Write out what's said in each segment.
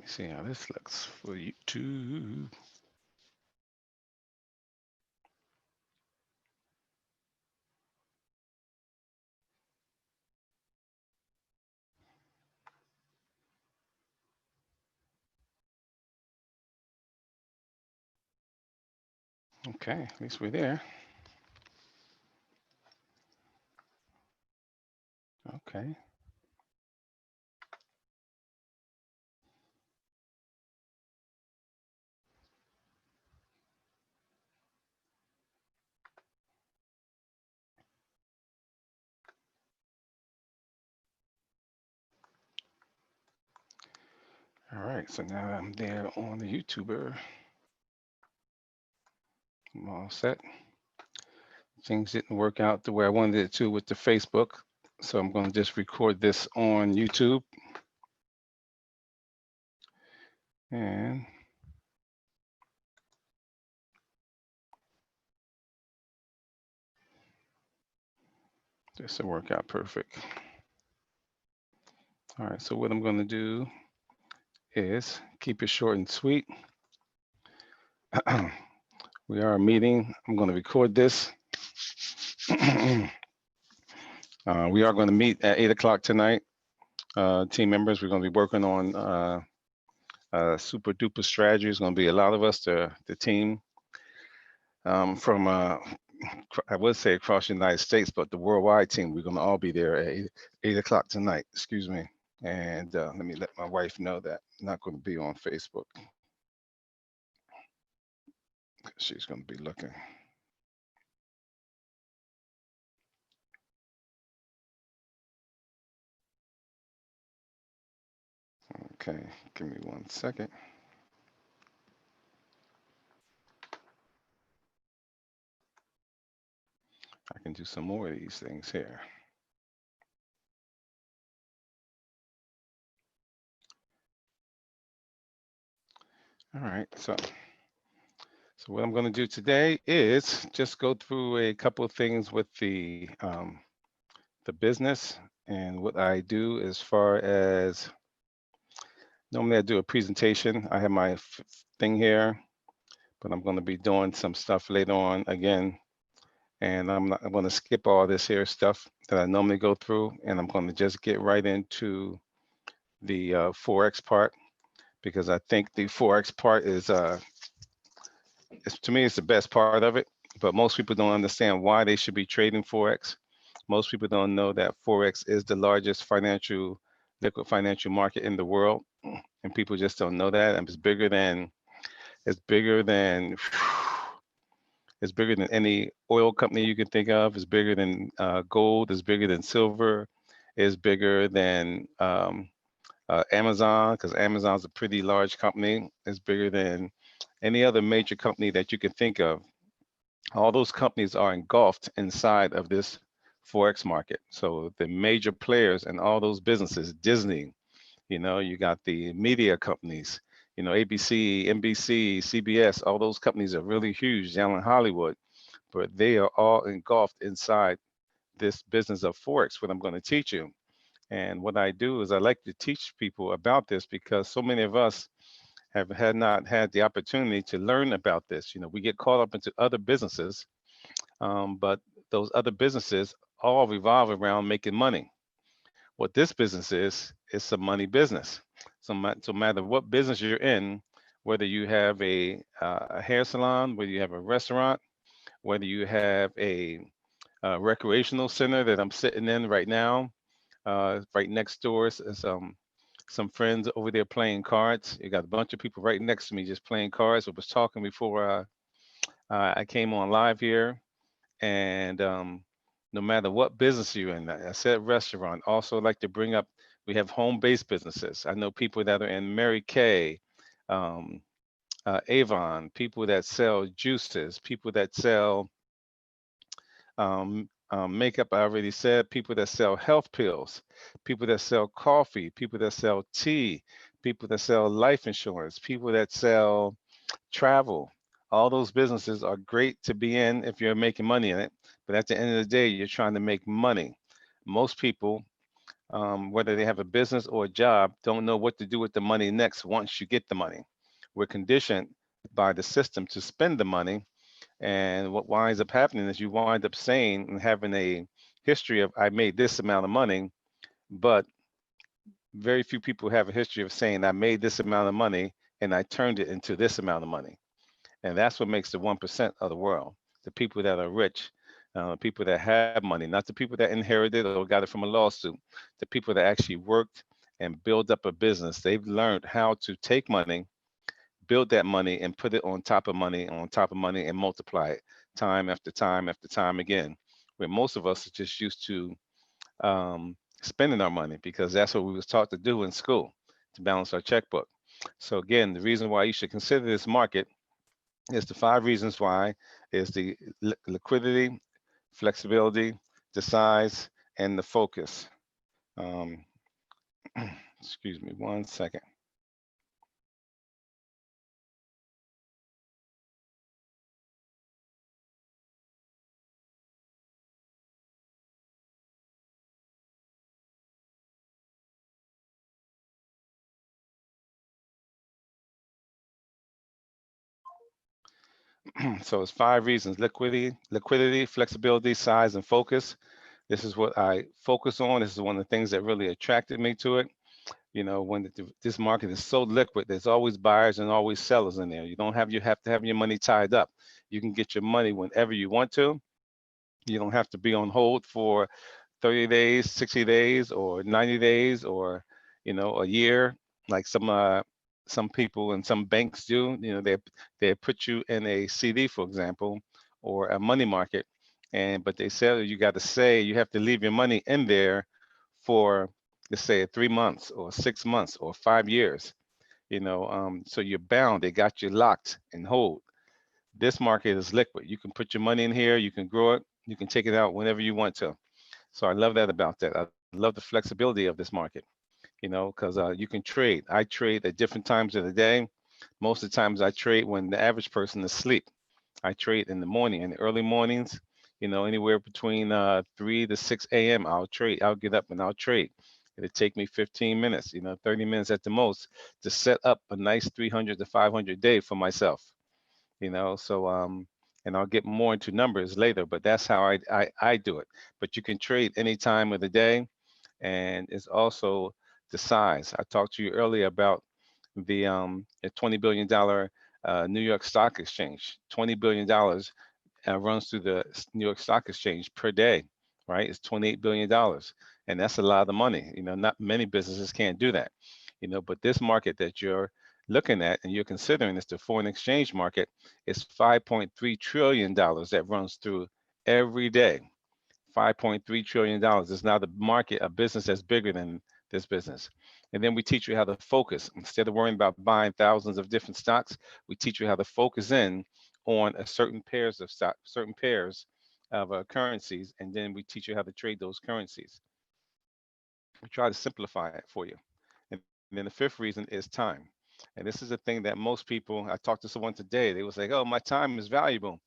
me see how this looks for YouTube. Okay, at least we're there. Okay. All right, so now I'm there on the YouTuber. I'm all set. Things didn't work out the way I wanted it to with the Facebook, so I'm going to just record this on YouTube. And this will work out perfect. All right, so what I'm going to do is keep it short and sweet. We are meeting. I'm going to record this. We are going to meet at 8 o'clock tonight. Team members, we're going to be working on super duper strategy. It's going to be a lot of us, the team from, I would say across the United States, but the worldwide team, we're going to all be there at 8 o'clock tonight. Excuse me. And let me let my wife know that I'm not going to be on Facebook. She's going to be looking. Okay, give me 1 second. I can do some more of these things here. All right, so what I'm going to do today is just go through a couple of things with the business and what I do as far as normally I do a presentation. I have my thing here, but I'm going to be doing some stuff later on again. And I'm going to skip all this here stuff that I normally go through, and I'm going to just get right into the Forex part, because I think the Forex part is, to me, it's the best part of it. But most people don't understand why they should be trading Forex. Most people don't know that Forex is the largest liquid financial market in the world, and people just don't know that. And it's bigger than it's bigger than it's bigger than any oil company you can think of. It's bigger than gold. It's bigger than silver. It's bigger than Amazon, because Amazon's a pretty large company. It's bigger than any other major company that you can think of. All those companies are engulfed inside of this Forex market. So the major players in all those businesses, Disney, you got the media companies, ABC, NBC, CBS, all those companies are really huge down in Hollywood, but they are all engulfed inside this business of Forex, what I'm going to teach you. And what I do is I like to teach people about this, because so many of us have not had the opportunity to learn about this. We get caught up into other businesses, but those other businesses all revolve around making money. What this business is some money business. So no matter what business you're in, whether you have a hair salon, whether you have a restaurant, whether you have a recreational center that I'm sitting in right now, right next door is some friends over there playing cards. You got a bunch of people right next to me just playing cards. I was talking before I came on live here, and no matter what business you're in, I said restaurant. Also, like to bring up, we have home-based businesses. I know people that are in Mary Kay, um, Avon, people that sell juices, people that sell makeup. I already said, people that sell health pills, people that sell coffee, people that sell tea, people that sell life insurance, people that sell travel. All those businesses are great to be in if you're making money in it. But at the end of the day, you're trying to make money. Most people whether they have a business or a job, don't know what to do with the money next once you get the money. We're conditioned by the system to spend the money. And what winds up happening is you wind up saying and having a history of, I made this amount of money, but very few people have a history of saying, I made this amount of money and I turned it into this amount of money. And that's what makes the 1% of the world, the people that are rich, people that have money, not the people that inherited or got it from a lawsuit, the people that actually worked and build up a business. They've learned how to take money, build that money, and put it on top of money, on top of money, and multiply it time after time after time again. Where most of us are just used to spending our money because that's what we was taught to do in school, to balance our checkbook. So again, the reason why you should consider this market is the 5 reasons why is the liquidity, flexibility, the size, and the focus. Um, excuse me 1 second. So it's 5 reasons: liquidity, flexibility, size, and focus. This is what I focus on. This is one of the things that really attracted me to it. You know, when this market is so liquid, there's always buyers and always sellers in there. You have to have your money tied up. You can get your money whenever you want to. You don't have to be on hold for 30 days, 60 days, or 90 days, or a year, like some people and some banks do. They put you in a CD, for example, or a money market, and but they say you got to say you have to leave your money in there for, let's say, 3 months or 6 months or 5 years. So you're bound. They got you locked and hold. This market is liquid. You can put your money in here. You can grow it. You can take it out whenever you want to. So I love that about that. I love the flexibility of this market, because you can trade. I trade at different times of the day. Most of the times I trade when the average person is asleep. I trade in the morning, in the early mornings, anywhere between 3 to 6 a.m. I'll trade. I'll get up and I'll trade. It'll take me 15 minutes, 30 minutes at the most to set up a nice 300 to 500 day for myself. So and I'll get more into numbers later, but that's how I do it. But you can trade any time of the day, and it's also the size. I talked to you earlier about the $20 billion New York Stock Exchange. $20 billion runs through the New York Stock Exchange per day, right? It's $28 billion, and that's a lot of money. Not many businesses can't do that. But this market that you're looking at and you're considering is the foreign exchange market. It's $5.3 trillion that runs through every day. $5.3 trillion is now the market, a business that's bigger than this business. And then we teach you how to focus. Instead of worrying about buying thousands of different stocks, we teach you how to focus in on a certain pairs of stock, certain pairs of currencies, and then we teach you how to trade those currencies. We try to simplify it for you. And then the 5th reason is time. And this is a thing that most people, I talked to someone today, they was like, oh, my time is valuable.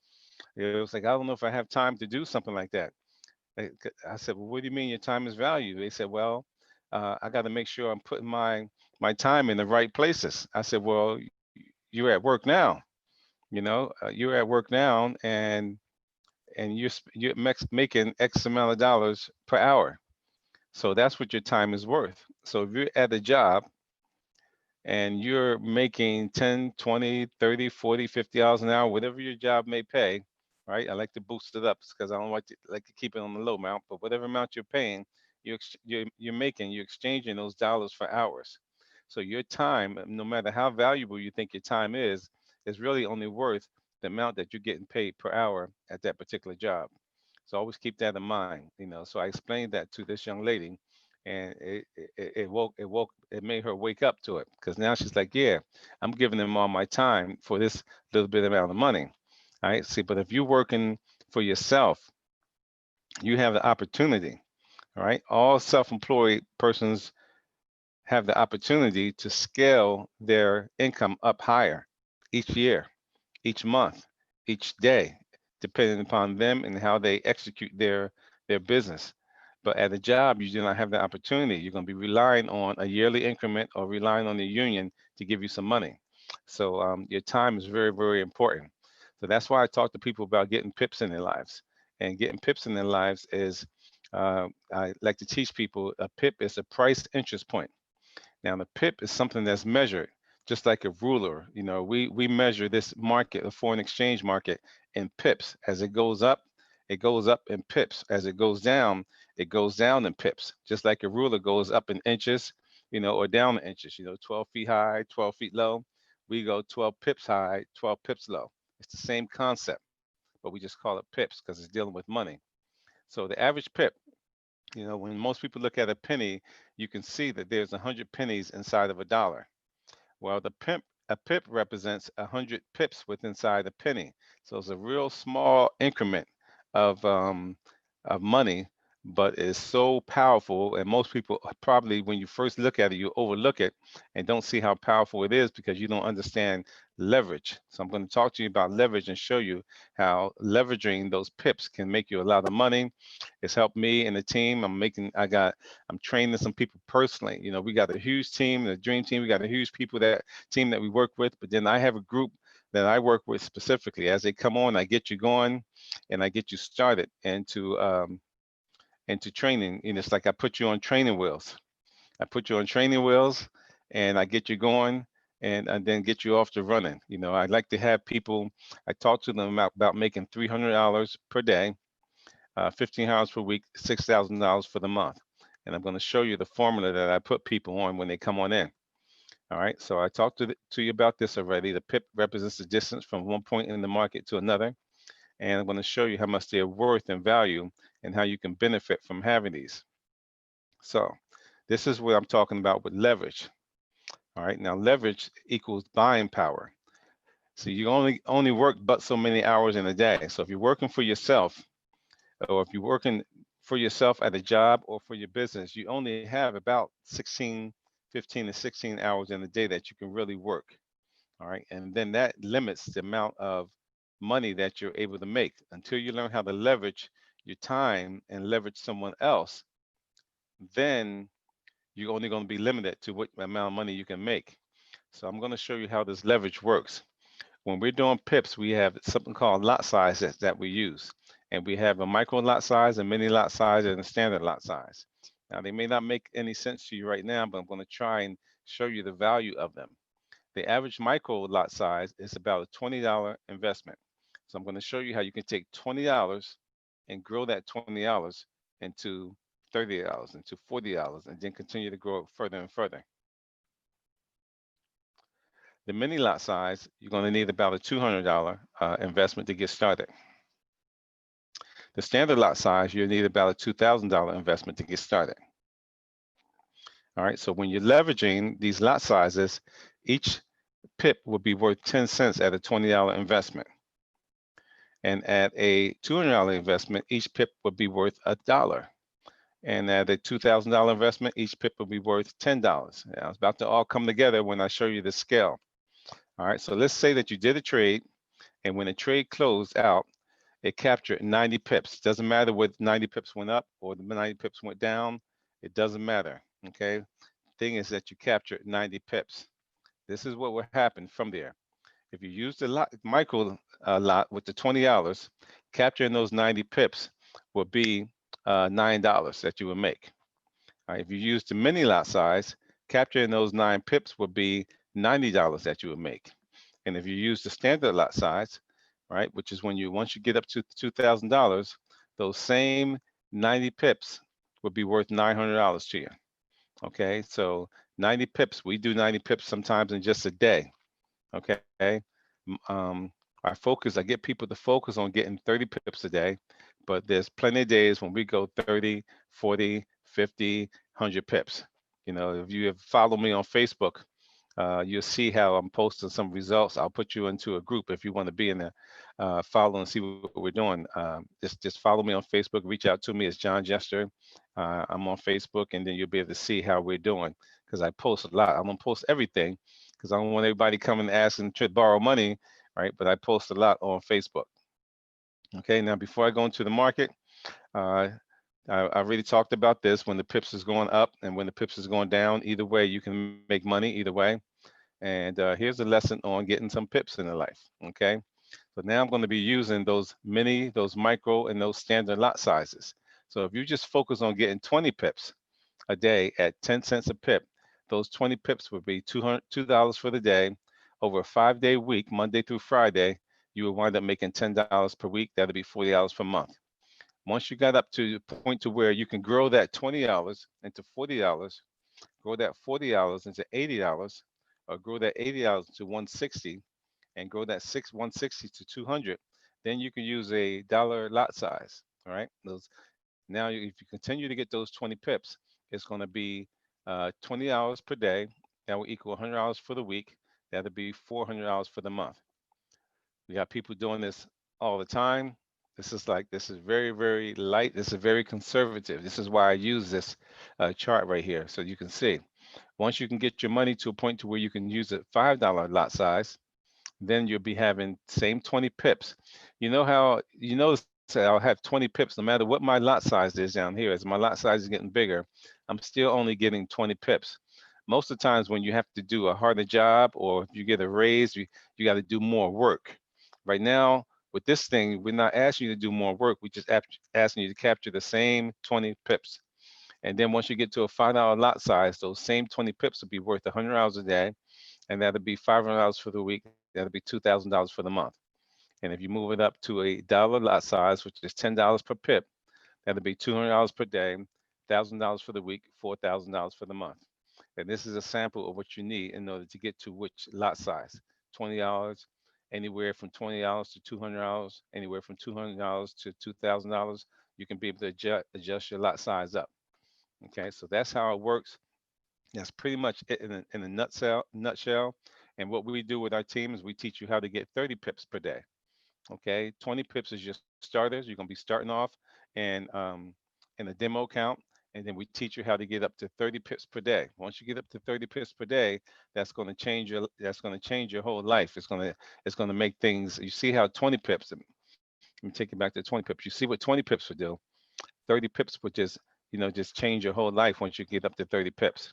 It was like, I don't know if I have time to do something like that. I said, well, what do you mean your time is valuable? They said, well, I got to make sure I'm putting my time in the right places. I said, well, you're at work now. You're at work now, and you're making X amount of dollars per hour. So that's what your time is worth. So if you're at a job and you're making 10, 20, 30, 40, $50 an hour, whatever your job may pay, right? I like to boost it up because I don't like to keep it on the low amount, but whatever amount you're paying, you're exchanging those dollars for hours. So your time, no matter how valuable you think your time is really only worth the amount that you're getting paid per hour at that particular job. So always keep that in mind. So I explained that to this young lady, and it made her wake up to it, because now she's like, yeah, I'm giving them all my time for this little bit amount of money. All right. See, but if you're working for yourself, you have the opportunity. All right. All self-employed persons have the opportunity to scale their income up higher each year, each month, each day, depending upon them and how they execute their business. But at a job, you do not have the opportunity. You're going to be relying on a yearly increment or relying on the union to give you some money. So your time is very, very important. So that's why I talk to people about getting pips in their lives. And getting pips in their lives is, I like to teach people, a pip is a price interest point. Now, the pip is something that's measured, just like a ruler. You know, we measure this market, the foreign exchange market, in pips. As it goes up in pips. As it goes down in pips. Just like a ruler goes up in inches, you know, or down in inches. You know, 12 feet high, 12 feet low. We go 12 pips high, 12 pips low. It's the same concept, but we just call it pips because it's dealing with money. So the average pip, you know, when most people look at a penny, you can see that there's 100 pennies inside of a dollar. Well, a pip represents 100 pips within inside a penny. So it's a real small increment of um, of money, but it's so powerful. And most people probably, when you first look at it, you overlook it and don't see how powerful it is because you don't understand leverage. So I'm going to talk to you about leverage and show you how leveraging those pips can make you a lot of money. It's helped me and the team. I'm training some people personally. You know, we got a huge team, the dream team. We got a huge people that team that we work with. But then I have a group that I work with specifically. As they come on, I get you going, and I get you started into training. You know, it's like I put you on training wheels. I put you on training wheels, and I get you going. And then get you off to running. You know, I like to have people. I talk to them about making $300 per day, 15 hours per week, $6,000 for the month. And I'm going to show you the formula that I put people on when they come on in. All right, so I talked to you about this already. The PIP represents the distance from one point in the market to another. And I'm going to show you how much they're worth and value and how you can benefit from having these. So this is what I'm talking about with leverage. All right, now leverage equals buying power. So you only work but so many hours in a day. So if you're working for yourself, or if you're working for yourself at a job or for your business, you only have about 15 to 16 hours in a day that you can really work. All right. And then that limits the amount of money that you're able to make until you learn how to leverage your time and leverage someone else. Then you're only going to be limited to what amount of money you can make. So I'm going to show you how this leverage works. When we're doing pips, we have something called lot sizes that we use. And we have a micro lot size, a mini lot size, and a standard lot size. Now, they may not make any sense to you right now, but I'm going to try and show you the value of them. The average micro lot size is about a $20 investment. So I'm going to show you how you can take $20 and grow that $20 into $30, into $40, and then continue to grow it further and further. The mini lot size, you're going to need about a $200 investment to get started. The standard lot size, you need about a $2,000 investment to get started. All right, so when you're leveraging these lot sizes, each PIP will be worth 10 cents at a $20 investment. And at a $200 investment, each PIP would be worth $1. And at a $2,000 investment, each PIP will be worth $10. Now, it's about to all come together when I show you the scale. All right, so let's say that you did a trade, and when the trade closed out, it captured 90 pips. Doesn't matter whether 90 pips went up or the 90 pips went down. It doesn't matter, okay? Thing is that you captured 90 pips. This is what will happen from there. If you use the micro lot with the $20, capturing those 90 pips will be $9 that you will make. All right, if you use the mini lot size, capturing those 9 pips will be $90 that you would make. And if you use the standard lot size, right, which is when once you get up to $2,000, those same 90 pips would be worth $900 to you. Okay, so 90 pips, we do 90 pips sometimes in just a day. Okay, I get people to focus on getting 30 pips a day, but there's plenty of days when we go 30, 40, 50, 100 pips. You know, if you have followed me on Facebook, you'll see how I'm posting some results. I'll put you into a group if you want to be in there, follow and see what we're doing. Just follow me on Facebook, reach out to me. It's John Jester. I'm on Facebook, and then you'll be able to see how we're doing because I post a lot. I'm gonna post everything because I don't want everybody coming asking to borrow money, right? But I post a lot on Facebook. Okay, now before I go into the market, I already talked about this when the pips is going up and when the pips is going down. Either way, you can make money either way. And here's a lesson on getting some pips in the life. Okay. So now I'm going to be using those mini, those micro, and those standard lot sizes. So if you just focus on getting 20 pips a day at 10 cents a pip, those 20 pips would be $2 for the day. Over a 5-day week, Monday through Friday, you will wind up making $10 per week. That'll be $40 per month. Once you got up to the point to where you can grow that $20 into $40, grow that $40 into $80, or grow that $80 to 160, and grow that 160 to 200, then you can use a dollar lot size. All right. Those now, if you continue to get those 20 pips, it's going to be $20 per day. That will equal $100 for the week. That'll be $400 for the month. We got people doing this all the time. This is very, very light. This is very conservative. This is why I use this chart right here. So you can see, once you can get your money to a point to where you can use a $5 lot size, then you'll be having same 20 pips. You know how, you notice that I'll have 20 pips no matter what my lot size is down here. As my lot size is getting bigger, I'm still only getting 20 pips. Most of the times when you have to do a harder job or if you get a raise, you got to do more work. Right now, with this thing, we're not asking you to do more work. We just asking you to capture the same 20 pips. And then once you get to a $5 lot size, those same 20 pips will be worth $100 a day, and that'll be $500 for the week. That'll be $2,000 for the month. And if you move it up to a dollar lot size, which is $10 per pip, that'll be $200 per day, $1,000 for the week, $4,000 for the month. And this is a sample of what you need in order to get to which lot size. $20, anywhere from $20 to $200, anywhere from $200 to $2,000. You can be able to adjust your lot size up. Okay, so that's how it works. That's pretty much it in a nutshell. And what we do with our team is we teach you how to get 30 pips per day. Okay, 20 pips is your starters. You're gonna be starting off in a demo account, and then we teach you how to get up to 30 pips per day. Once you get up to 30 pips per day, that's gonna change your whole life. It's gonna make things. You see how 20 pips. Let me take you back to 20 pips. You see what 20 pips would do. 30 pips would just change your whole life once you get up to 30 pips.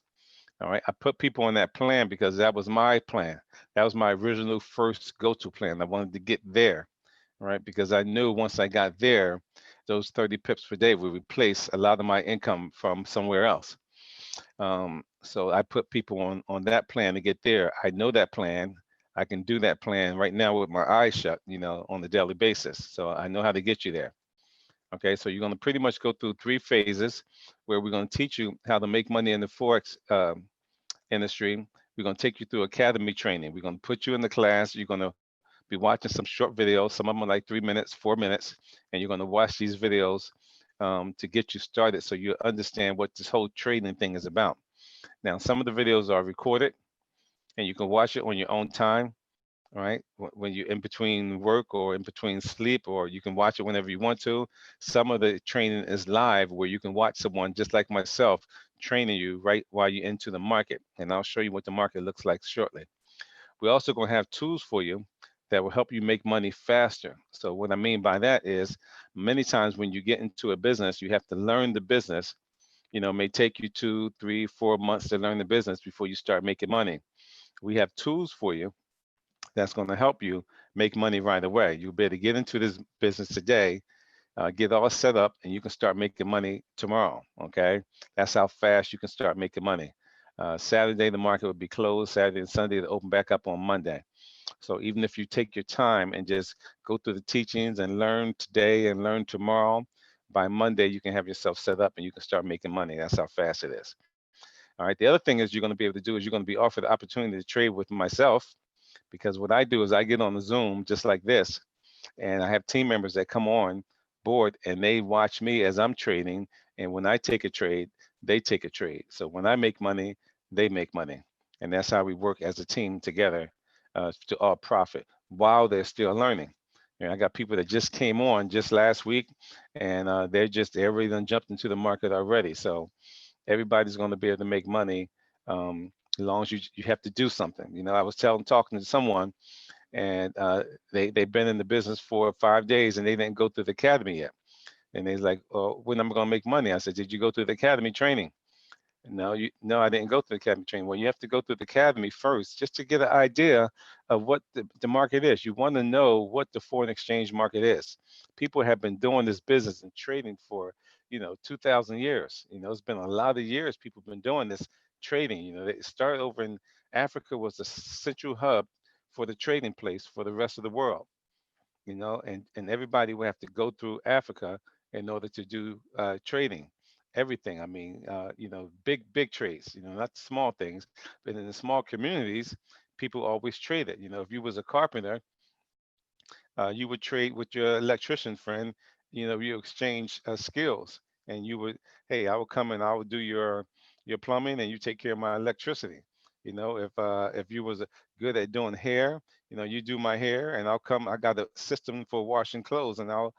All right. I put people on that plan because that was my plan. That was my original first go-to plan. I wanted to get there, right? Because I knew once I got there, those 30 pips per day would replace a lot of my income from somewhere else. So I put people on that plan to get there. I know that plan. I can do that plan right now with my eyes shut, on a daily basis. So I know how to get you there. Okay, so you're going to pretty much go through 3 phases where we're going to teach you how to make money in the Forex industry. We're going to take you through academy training. We're going to put you in the class. You're going to be watching some short videos. Some of them are like 3 minutes, 4 minutes, and you're going to watch these videos to get you started so you understand what this whole trading thing is about. Now, some of the videos are recorded and you can watch it on your own time. All right, when you're in between work or in between sleep, or you can watch it whenever you want to. Some of the training is live where you can watch someone just like myself training you right while you're into the market. And I'll show you what the market looks like shortly. We're also going to have tools for you that will help you make money faster. So what I mean by that is many times when you get into a business, you have to learn the business. It may take you 2, 3, 4 months to learn the business before you start making money. We have tools for you that's going to help you make money right away. You'll be able to get into this business today, get all set up, and you can start making money tomorrow. Okay, that's how fast you can start making money. Saturday the market will be closed. Saturday and Sunday it'll open back up on Monday. So even if you take your time and just go through the teachings and learn today and learn tomorrow, by Monday you can have yourself set up and you can start making money. That's how fast it is. All right. The other thing is you're going to be able to do is you're going to be offered the opportunity to trade with myself, because what I do is I get on the Zoom just like this, and I have team members that come on board and they watch me as I'm trading. And when I take a trade, they take a trade. So when I make money, they make money. And that's how we work as a team together to all profit while they're still learning. I got people that just came on just last week, and they're already done jumped into the market already. So everybody's going to be able to make money as long as you have to do something. I was talking to someone, and they've been in the business for 5 days and they didn't go through the academy yet. And they's like, "Oh, when am I gonna make money?" I said, "Did you go through the academy training?" No, I didn't go through the academy training. Well, you have to go through the academy first just to get an idea of what the market is. You want to know what the foreign exchange market is. People have been doing this business and trading for, 2,000 years. It's been a lot of years people have been doing this trading. They started over in Africa was the central hub for the trading place for the rest of the world. And everybody will have to go through Africa in order to do trading. Everything. I mean, big trades. Not small things, but in the small communities, people always traded. If you was a carpenter, you would trade with your electrician friend. You exchange skills, and you would, hey, I will come and I will do your plumbing, and you take care of my electricity. If you was good at doing hair, you do my hair, and I'll come. I got a system for washing clothes, and I'll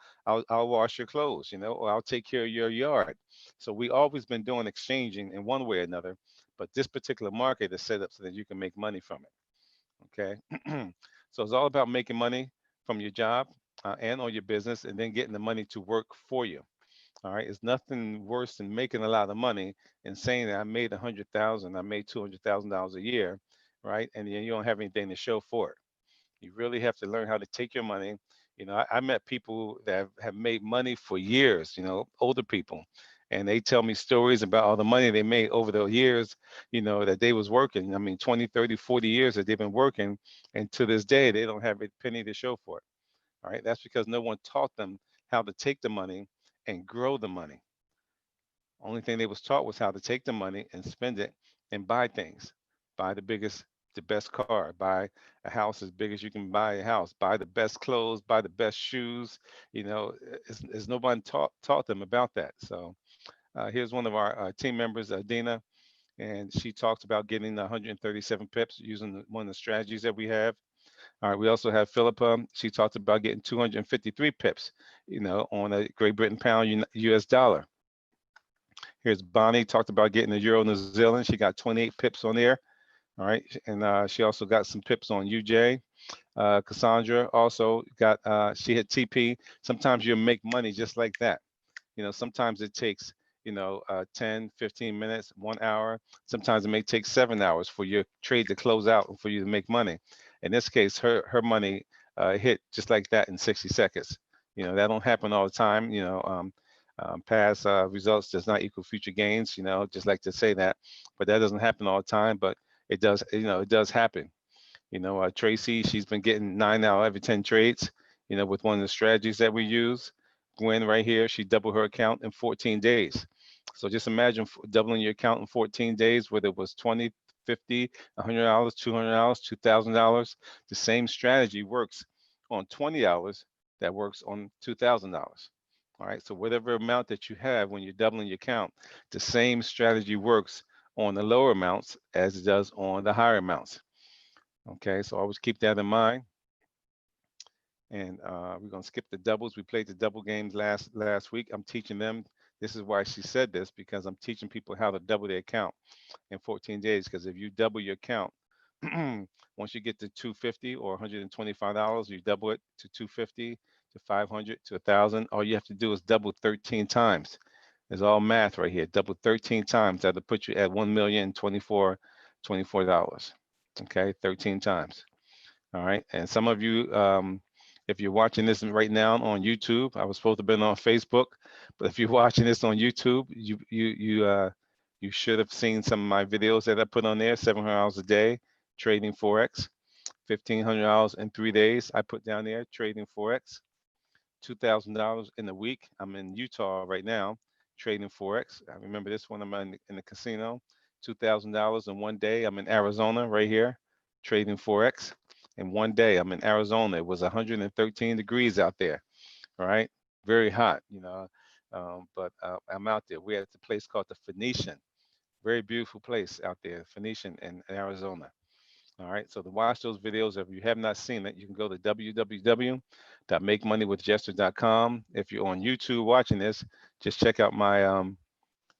wash your clothes, or I'll take care of your yard. So we always been doing exchanging in one way or another, but this particular market is set up so that you can make money from it. Okay. So it's all about making money from your job and or your business, and then getting the money to work for you. All right. It's nothing worse than making a lot of money and saying that I made 100,000, I made $200,000 a year, right? And then you don't have anything to show for it. You really have to learn how to take your money. I met people that have made money for years, older people, and they tell me stories about all the money they made over the years, that they was working. I mean, 20, 30, 40 years that they've been working, and to this day, they don't have a penny to show for it. All right. That's because no one taught them how to take the money and grow the money. Only thing they was taught was how to take the money and spend it and buy things. Buy the best car, buy a house as big as you can buy a house, buy the best clothes, buy the best shoes. It's nobody taught them about that. So here's one of our team members, Dina, and she talks about getting 137 pips using one of the strategies that we have. All right, we also have Philippa. She talked about getting 253 pips, on a Great Britain pound US dollar. Here's Bonnie, talked about getting a Euro New Zealand. She got 28 pips on there. All right. And she also got some pips on UJ. Cassandra also got, she hit TP. Sometimes you'll make money just like that. Sometimes it takes, 10, 15 minutes, 1 hour. Sometimes it may take 7 hours for your trade to close out and for you to make money. In this case, her money hit just like that in 60 seconds. That don't happen all the time. Past results does not equal future gains. Just like to say that, but that doesn't happen all the time. But it does. It does happen. Tracy, she's been getting 9 out of every 10 trades. With one of the strategies that we use. Gwen right here, she doubled her account in 14 days. So just imagine doubling your account in 14 days, whether it was 20, 50, $100, $200, $2,000. The same strategy works on 20 hours that works on $2,000. All right. So whatever amount that you have when you're doubling your account, the same strategy works on the lower amounts as it does on the higher amounts. Okay. So always keep that in mind. And we're gonna skip the doubles. We played the double games last week. I'm teaching them. This is why she said this, because I'm teaching people how to double their account in 14 days. Because if you double your account, once you get to 250 or $125, you double it to 250 to 500 to 1,000. All you have to do is double 13 times. It's all math right here. Double 13 times. That'll put you at $1,024,024. Okay, 13 times. All right, and some of you, if you're watching this right now on YouTube, I was supposed to have been on Facebook, but if you're watching this on YouTube, you should have seen some of my videos that I put on there. 700 hours a day trading forex, $1,500 in 3 days. I put down there trading forex, $2,000 in a week. I'm in Utah right now trading forex. I remember this one. I'm in the casino. $2,000 in 1 day. I'm in Arizona right here trading forex. In 1 day, I'm in Arizona. It was 113 degrees out there, right? Very hot, but I'm out there. We're at the place called the Phoenician. Very beautiful place out there, Phoenician in Arizona. All right, so to watch those videos, if you have not seen it, you can go to www.makemoneywithjester.com. If you're on YouTube watching this, just check out my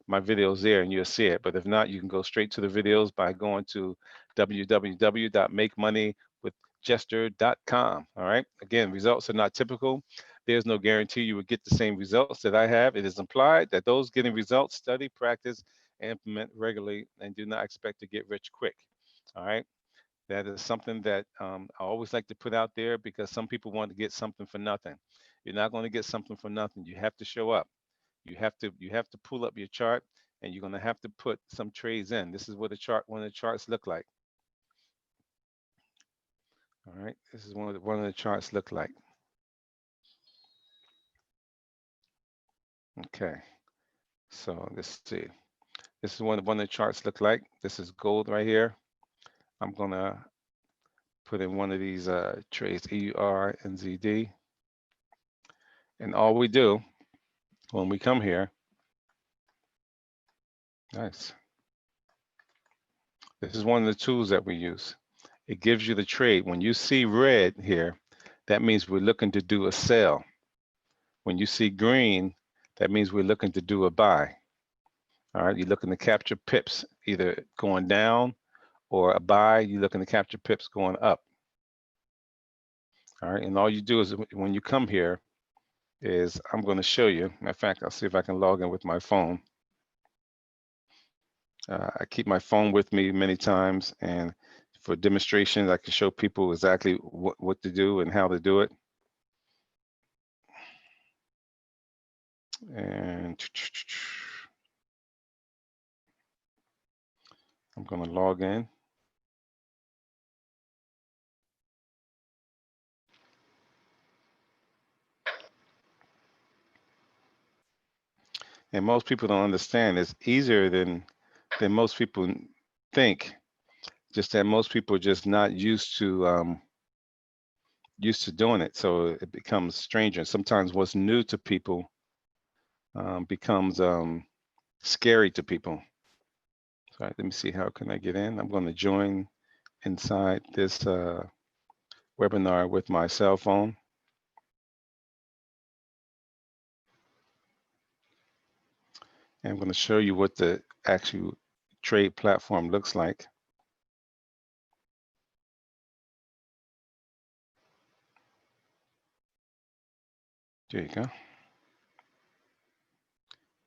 videos there and you'll see it. But if not, you can go straight to the videos by going to www.makemoneywithjester.com. All right. Again, results are not typical. There's no guarantee you will get the same results that I have. It is implied that those getting results study, practice, and implement regularly and do not expect to get rich quick. All right. That is something that I always like to put out there because some people want to get something for nothing. You're not going to get something for nothing. You have to show up. You have to pull up your chart, and you're going to have to put some trades in. This is what one of the charts look like. All right, this is one of the charts look like. Okay, so let's see. This is one of the charts look like. This is gold right here. I'm gonna put in one of these trades, EUR and ZD, and all we do when we come here, nice. This is one of the tools that we use. It gives you the trade. When you see red here, that means we're looking to do a sell. When you see green, that means we're looking to do a buy. All right, you're looking to capture pips, either going down or a buy, you're looking to capture pips going up. All right, and all you do is when you come here is I'm going to show you. Matter of fact, I'll see if I can log in with my phone. I keep my phone with me many times, and for demonstrations, I can show people exactly what to do and how to do it. And I'm going to log in. And most people don't understand. It's easier than most people think. Just that most people are just not used to doing it, so it becomes stranger. Sometimes what's new to people becomes scary to people. So let me see, how can I get in? I'm going to join inside this webinar with my cell phone. And I'm going to show you what the actual trade platform looks like. There you go.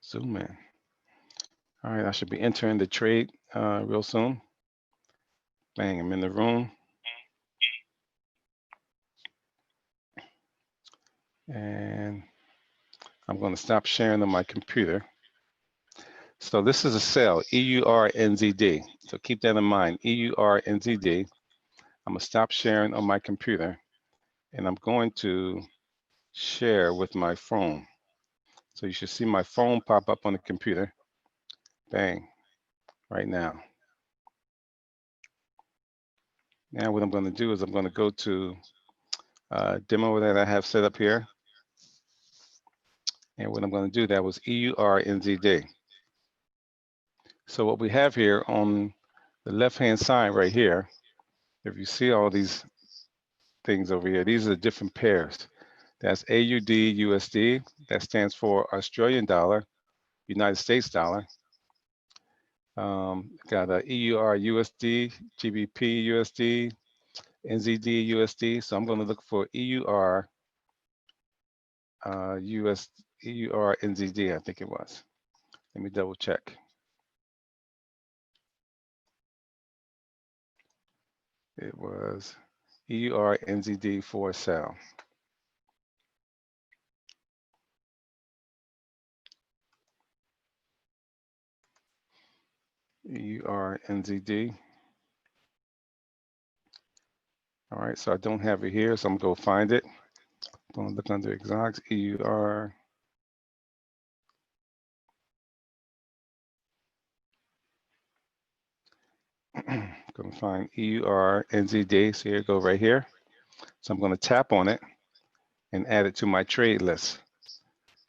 Zoom in. All right, I should be entering the trade real soon. Bang, I'm in the room. And I'm going to stop sharing on my computer. So this is a sell, EURNZD. So keep that in mind, EURNZD. I'm going to stop sharing on my computer, and I'm going to share with my phone. So you should see my phone pop up on the computer. Bang, right now. Now what I'm going to do is I'm going to go to demo that I have set up here. And what I'm going to do, that was EURNZD. So what we have here on the left-hand side right here, if you see all these things over here, these are the different pairs. That's AUD USD, that stands for Australian dollar, United States dollar. Got a EUR USD, GBP USD, NZD USD. So I'm going to look for EUR EUR NZD, I think it was. Let me double check. It was EUR NZD for sale. EUR NZD. All right, so I don't have it here, so I'm gonna go find it. I'm gonna look under exotics, EUR. Gonna find EUR NZD, so here it go right here. So I'm gonna tap on it and add it to my trade list.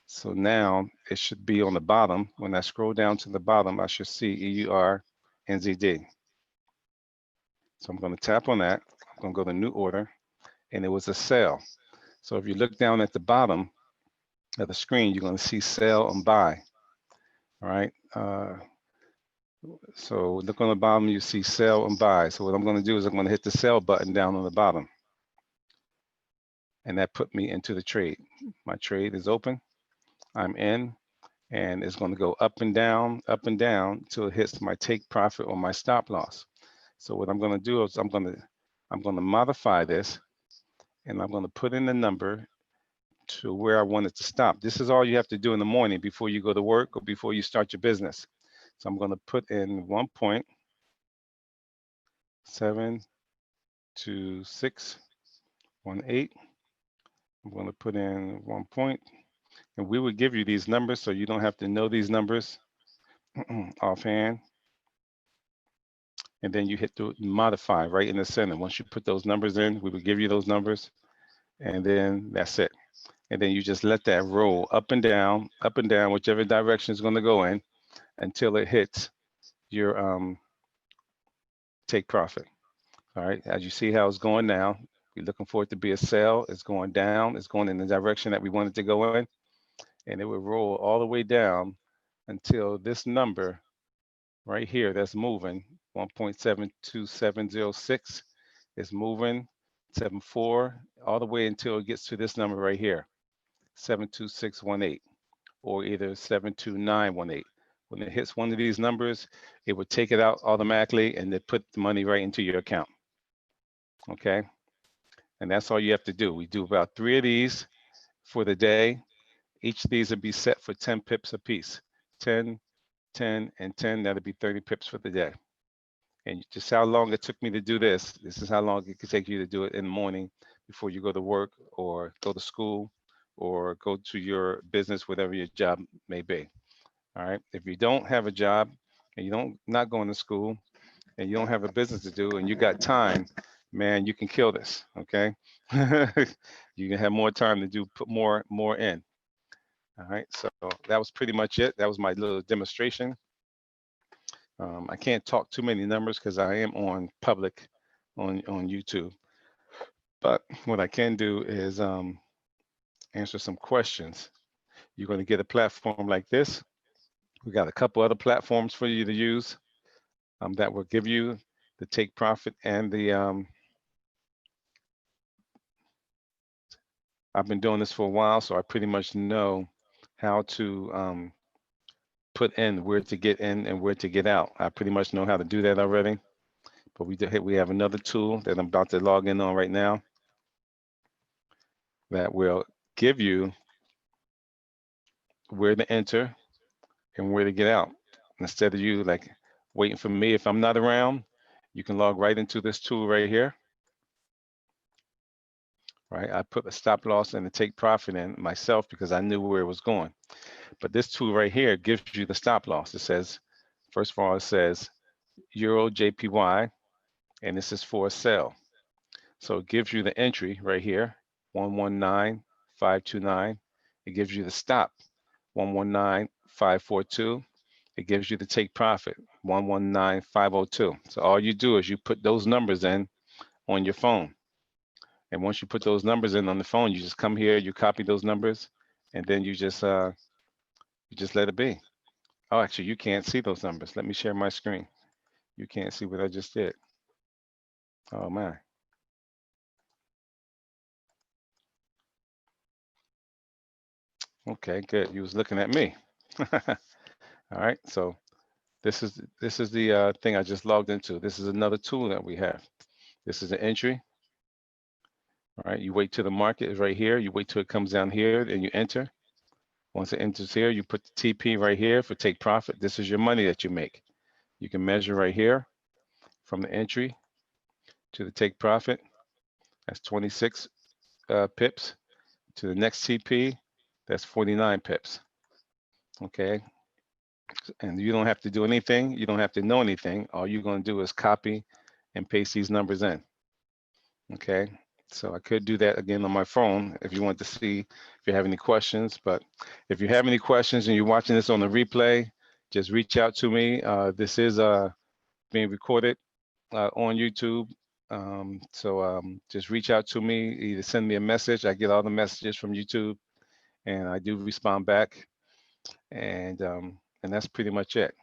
So now it should be on the bottom. When I scroll down to the bottom, I should see EUR NZD. So I'm gonna tap on that. I'm gonna go to new order, and it was a sell. So if you look down at the bottom of the screen, you're going to see sell and buy. All right. So look on the bottom, you see sell and buy. So what I'm going to do is I'm going to hit the sell button down on the bottom. and that put me into the trade. My trade is open. I'm in, and it's going to go up and down until it hits my take profit or my stop loss. So what I'm going to do is I'm going to modify this, and I'm going to put in the number to where I want it to stop. This is all you have to do in the morning before you go to work or before you start your business. So I'm going to put in 1.72618. I'm going to put in 1 point, and we will give you these numbers so you don't have to know these numbers offhand. And then you hit the modify right in the center. Once you put those numbers in, we will give you those numbers, and then that's it. And then you just let that roll up and down, whichever direction it's going to go in until it hits your take profit. All right, as you see how it's going now, we're looking for it to be a sell. It's going down. It's going in the direction that we want it to go in, and it will roll all the way down until this number right here that's moving, 1.72706, is moving 74 all the way until it gets to this number right here, 72618, or either 72918. When it hits one of these numbers, it would take it out automatically and then put the money right into your account. Okay, and that's all you have to do. We do about 3 of these for the day. Each of these would be set for 10 pips a piece. 10, 10, and 10, that'll be 30 pips for the day. And just how long it took me to do this, this is how long it could take you to do it in the morning before you go to work or go to school or go to your business, whatever your job may be. All right. If you don't have a job and you don't not going to school and you don't have a business to do and you got time, man, you can kill this. Okay. You can have more time to do, put more in. All right. So that was pretty much it. That was my little demonstration. I can't talk too many numbers because I am on public on YouTube. But what I can do is answer some questions. You're going to get a platform like this. We got a couple other platforms for you to use that will give you the take profit and the I've been doing this for a while, so I pretty much know how to put in where to get in and where to get out. I pretty much know how to do that already. But we have another tool that I'm about to log in on right now that will give you where to enter and where to get out. Instead of you like waiting for me, if I'm not around, you can log right into this tool right here. Right, I put a stop loss and a take profit in myself because I knew where it was going. But this tool right here gives you the stop loss. It says, first of all, it says Euro JPY, and this is for a sell. So it gives you the entry right here, 119529. It gives you the stop, 119542. It gives you the take profit, 119502. So all you do is you put those numbers in on your phone. And once you put those numbers in on the phone, you just come here, you copy those numbers, and then you just let it be. Oh, actually, you can't see those numbers. Let me share my screen. You can't see what I just did. Oh man. Okay, good. You was looking at me. All right. So this is the thing I just logged into. This is another tool that we have. This is an entry. All right. You wait till the market is right here. You wait till it comes down here, and you enter. Once it enters here, you put the TP right here for take profit. This is your money that you make. You can measure right here from the entry to the take profit. That's 26 pips. To the next TP, that's 49 pips. Okay. And you don't have to do anything. You don't have to know anything. All you're going to do is copy and paste these numbers in. Okay. So I could do that again on my phone if you want to see if you have any questions. But if you have any questions and you're watching this on the replay, just reach out to me. This is being recorded on YouTube. Just reach out to me, either send me a message. I get all the messages from YouTube and I do respond back. And that's pretty much it.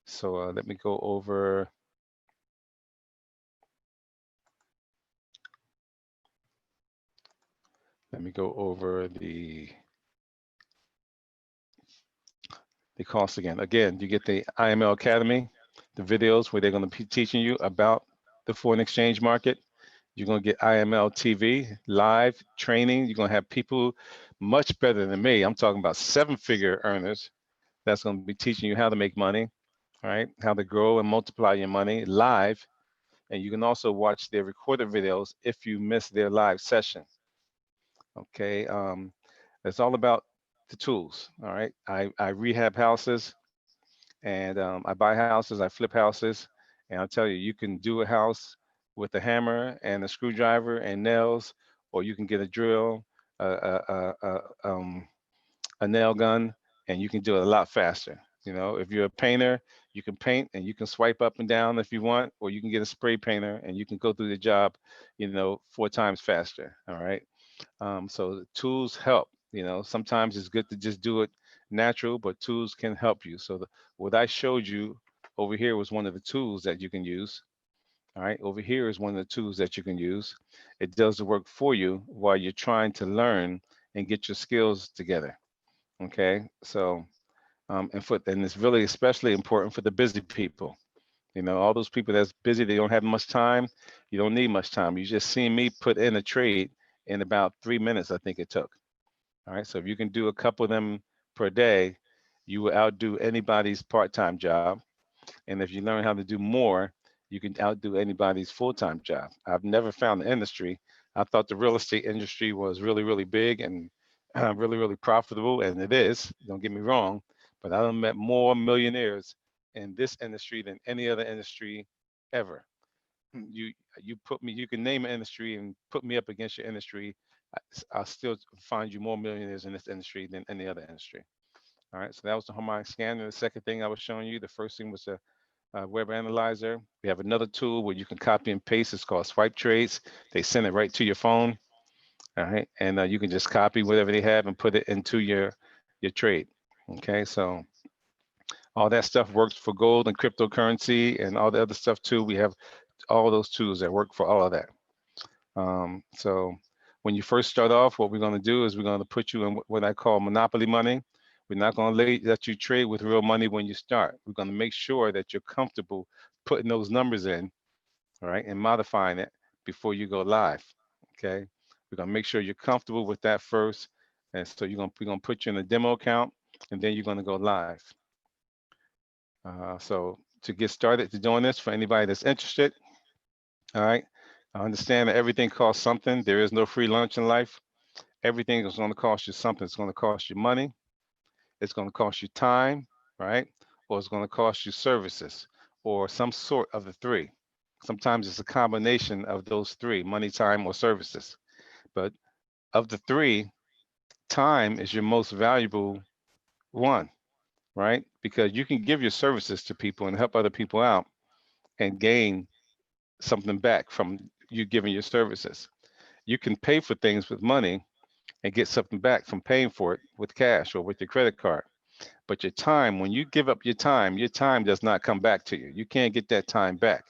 So let me go over. Let me go over the cost again. Again, you get the IML Academy, the videos where they're going to be teaching you about the foreign exchange market. You're going to get IML TV, live training. You're going to have people much better than me. I'm talking about seven-figure earners that's going to be teaching you how to make money, right? How to grow and multiply your money live. And you can also watch their recorded videos if you miss their live session. Okay. It's all about the tools. All right. I rehab houses and I buy houses, I flip houses. And I'll tell you, you can do a house with a hammer and a screwdriver and nails, or you can get a drill, a, a nail gun, and you can do it a lot faster. You know, if you're a painter, you can paint and you can swipe up and down if you want, or you can get a spray painter and you can go through the job, 4 times faster. All right. So the tools help. Sometimes it's good to just do it natural, but tools can help you. So what I showed you over here was one of the tools that you can use. All right, over here is one of the tools that you can use. It does the work for you while you're trying to learn and get your skills together. Okay, so and it's really especially important for the busy people. All those people that's busy, they don't have much time. You don't need much time. You just see me put in a trade in about 3 minutes, I think it took. All right. So if you can do a couple of them per day, you will outdo anybody's part-time job. And if you learn how to do more, you can outdo anybody's full-time job. I've never found the industry. I thought the real estate industry was really, really big and really, really profitable, and it is. Don't get me wrong, but I done met more millionaires in this industry than any other industry ever. You you put me, you can name an industry and put me up against your industry. I'll still find you more millionaires in this industry than any other industry. All right, so that was the harmonic scanner. The second thing I was showing you, the first thing was a web analyzer. We have another tool where you can copy and paste. It's called swipe trades. They send it right to your phone. All right, and you can just copy whatever they have and put it into your trade. Okay, so all that stuff works for gold and cryptocurrency and all the other stuff too. We have all those tools that work for all of that. So when you first start off, what we're going to do is we're going to put you in what I call monopoly money. We're not going to let you trade with real money when you start. We're going to make sure that you're comfortable putting those numbers in, all right, and modifying it before you go live. Okay, we're going to make sure you're comfortable with that first, and so we're going to put you in a demo account, and then you're going to go live. So to get started to doing this, for anybody that's interested, all right, I understand that everything costs something. There is no free lunch in life. Everything is going to cost you something. It's going to cost you money. It's going to cost you time, right? Or it's going to cost you services or some sort of the three. Sometimes it's a combination of those three, money, time, or services. But of the three, time is your most valuable one, right? Because you can give your services to people and help other people out and gain something back from you giving your services. You can pay for things with money and get something back from paying for it with cash or with your credit card. But your time, when you give up your time does not come back to you. You can't get that time back.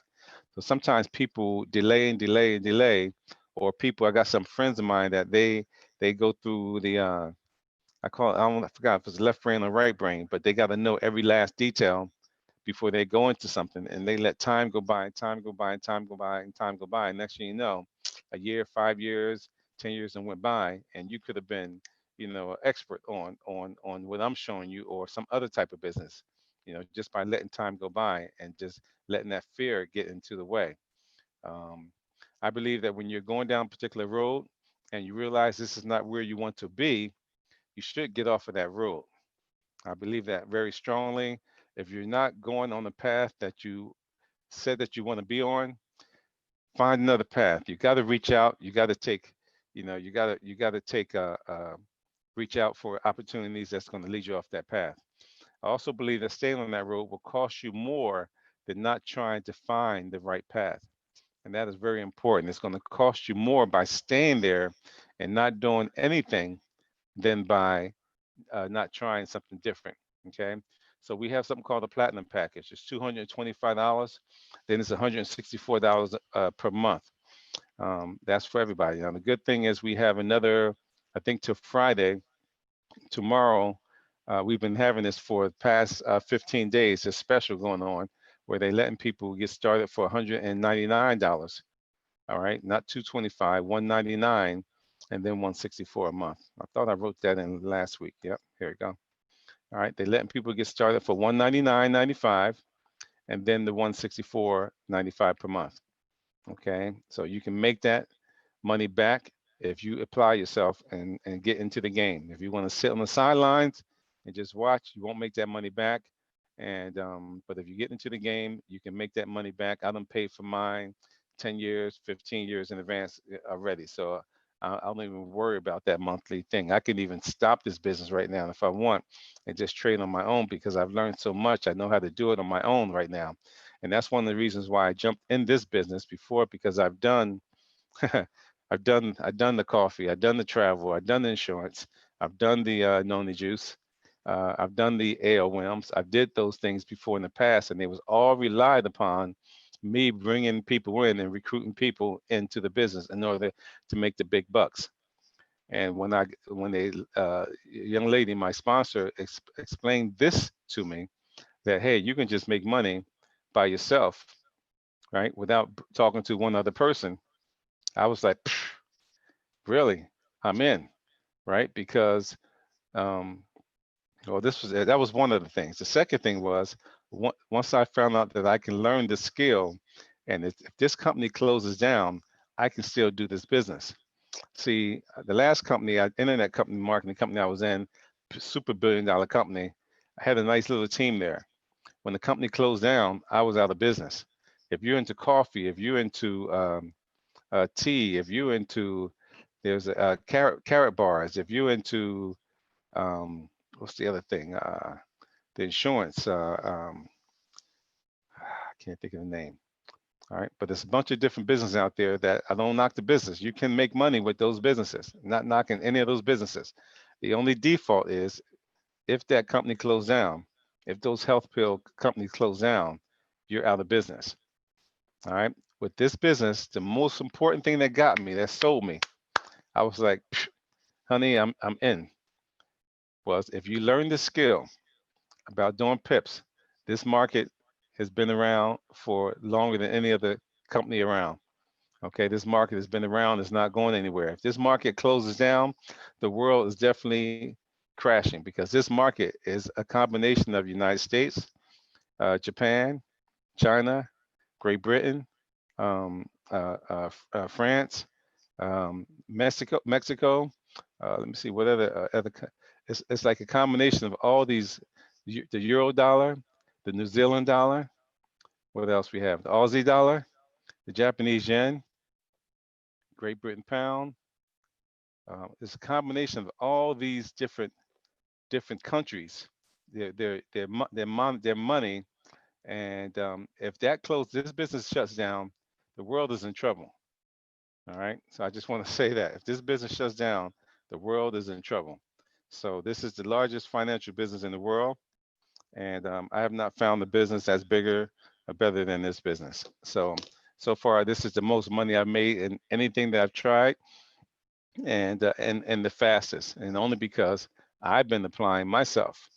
So sometimes people delay and delay and delay, or people, I got some friends of mine that they go through the I forgot if it's left brain or right brain, but they got to know every last detail before they go into something, and they let time go by and time go by and time go by and time go by. And next thing you know, a year, 5 years, 10 years and went by, and you could have been, an expert on what I'm showing you or some other type of business, just by letting time go by and just letting that fear get into the way. Um, I believe that when you're going down a particular road and you realize this is not where you want to be, you should get off of that road. I believe that very strongly. If you're not going on the path that you said that you want to be on, find another path. You got to reach out. You got to take, you got to take, reach out for opportunities that's going to lead you off that path. I also believe that staying on that road will cost you more than not trying to find the right path. And that is very important. It's going to cost you more by staying there and not doing anything than by not trying something different. Okay. So we have something called a platinum package. It's $225. Then it's $164 per month. That's for everybody. Now the good thing is we have another I think till Friday. Tomorrow, we've been having this for the past 15 days, a special going on where they letting people get started for $199. All right, not 225, 199, and then 164 a month. I thought I wrote that in last week. Yep, here we go. All right, they're letting people get started for 199.95, and then the 164.95 per month. Okay, so you can make that money back if you apply yourself and get into the game. If you want to sit on the sidelines and just watch, you won't make that money back. And but if you get into the game, you can make that money back. I done paid for mine 10 years, 15 years in advance already. So I don't even worry about that monthly thing. I can even stop this business right now if I want and just trade on my own because I've learned so much. I know how to do it on my own right now. And that's one of the reasons why I jumped in this business before, because I've done I've done the coffee, I've done the travel, I've done the insurance, I've done the noni juice, I've done the AOMs. I did those things before in the past, and it was all relied upon me bringing people in and recruiting people into the business in order to make the big bucks. And when they young lady, my sponsor, explained this to me, that hey, you can just make money by yourself, right, without talking to one other person. I was like, really, I'm in, right? Because um, well, this was that was one of the things. The second thing was once I found out that I can learn the skill, and if this company closes down, I can still do this business. See, the last company, internet company, marketing company I was in, super $1 billion company, I had a nice little team there. When the company closed down, I was out of business. If you're into coffee, if you're into tea, if you're into there's carrot bars, if you're into what's the other thing? The insurance. I can't think of the name. All right, but there's a bunch of different businesses out there that I don't knock the business. You can make money with those businesses. Not knocking any of those businesses. The only default is if that company closed down, if those health pill companies close down, you're out of business. All right. With this business, the most important thing that got me, that sold me, I was like, honey, I'm in. Was if you learn the skill about doing pips, this market has been around for longer than any other company around. Okay, this market has been around, it's not going anywhere. If this market closes down, the world is definitely crashing, because this market is a combination of United States, Japan, China, Great Britain, France, Mexico. Let me see what it's like a combination of all these, the euro dollar, the New Zealand dollar. What else we have? The Aussie dollar, the Japanese yen, Great Britain pound. It's a combination of all these different countries. Their money, and if that closes, this business shuts down, the world is in trouble. All right. So I just want to say that if this business shuts down, the world is in trouble. So this is the largest financial business in the world, and I have not found a business that's bigger or better than this business. So far, this is the most money I've made in anything that I've tried, and the fastest, and only because I've been applying myself.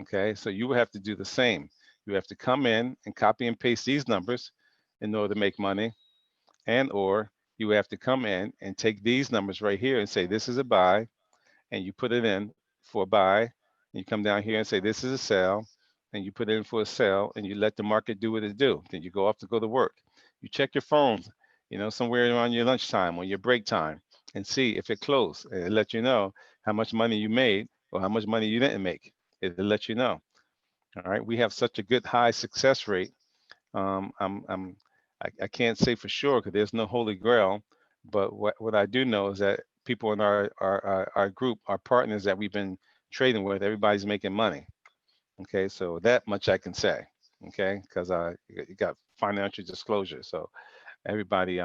Okay, so you will have to do the same. You have to come in and copy and paste these numbers in order to make money, and or you have to come in and take these numbers right here and say this is a buy, and you put it in for a buy, and you come down here and say this is a sell, and you put it in for a sell, and you let the market do what it do. Then you go off to go to work. You check your phones, somewhere around your lunchtime or your break time, and see if it closed, and it let you know how much money you made or how much money you didn't make. It'll let you know. All right, we have such a good high success rate. I'm I can't say for sure because there's no holy grail, but what I do know is that people in our group, our partners that we've been trading with, everybody's making money. Okay, so that much I can say. Okay, because I you got financial disclosure, so everybody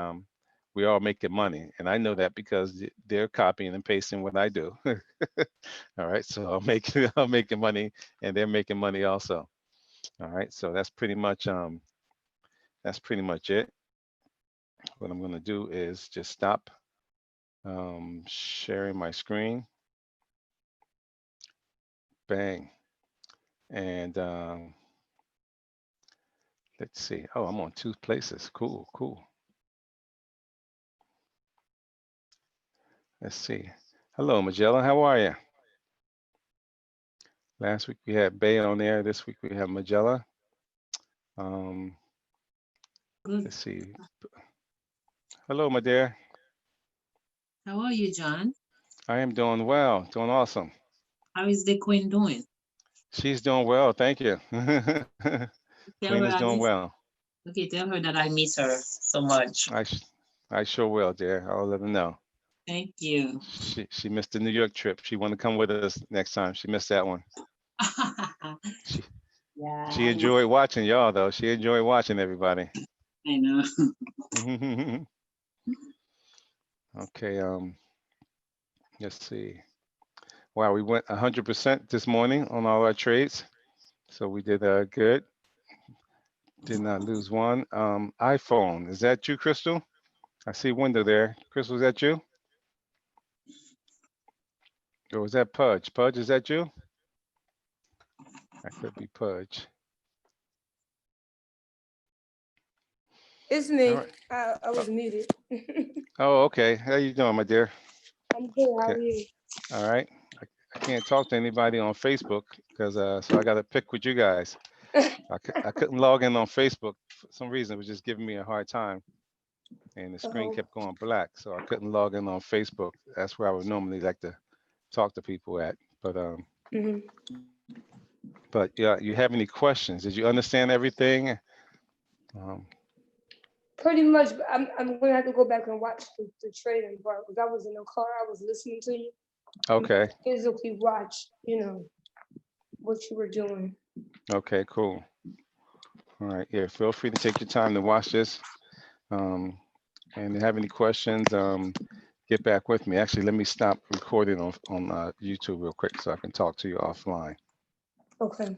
we all making money, and I know that because they're copying and pasting what I do. All right, so I'm making I'm making money, and they're making money also. All right, so that's pretty much it. What I'm going to do is just stop Sharing my screen. Bang. And let's see. Oh, I'm on 2 places. Cool, cool. Let's see. Hello, Magellan. How are you? Last week we had Bay on there. This week we have Magella. Um, Good. let's see. Hello, my dear. How are you, John? I am doing well, doing awesome. How is the queen doing? She's doing well, thank you. Tell Queen her is I doing miss. well. Okay, tell her that I miss her so much. I sh I sure will, dear. I'll let her know. Thank you. She missed the New York trip. She want to come with us next time. She missed that one. She she Yeah, enjoyed watching y'all though. She enjoyed watching everybody. I know. Okay, let's see. Wow, we went 100% this morning on all our trades. So we did good. Did not lose one. iPhone, is that you, Crystal? I see window there. Crystal, is that you? Or was that Pudge? Pudge, is that you? That could be Pudge. It's All me. right. I Oh, was muted. oh, okay. How you doing, my dear? I'm good. How Okay. are you? All right. I can't talk to anybody on Facebook because so I got to pick with you guys. I couldn't log in on Facebook for some reason. It was just giving me a hard time, and the screen Oh, kept going black, so I couldn't log in on Facebook. That's where I would normally like to talk to people at. hmm But yeah, you have any questions? Did you understand everything? Um, Pretty much. But I'm gonna have to go back and watch the trading part because I was in the car. I was listening to you. I'm gonna okay. physically watch. What you were doing. Okay. Cool. All right. Yeah. Feel free to take your time to watch this. Um, and if you have any questions, get back with me. Actually, let me stop recording on YouTube real quick so I can talk to you offline. Okay.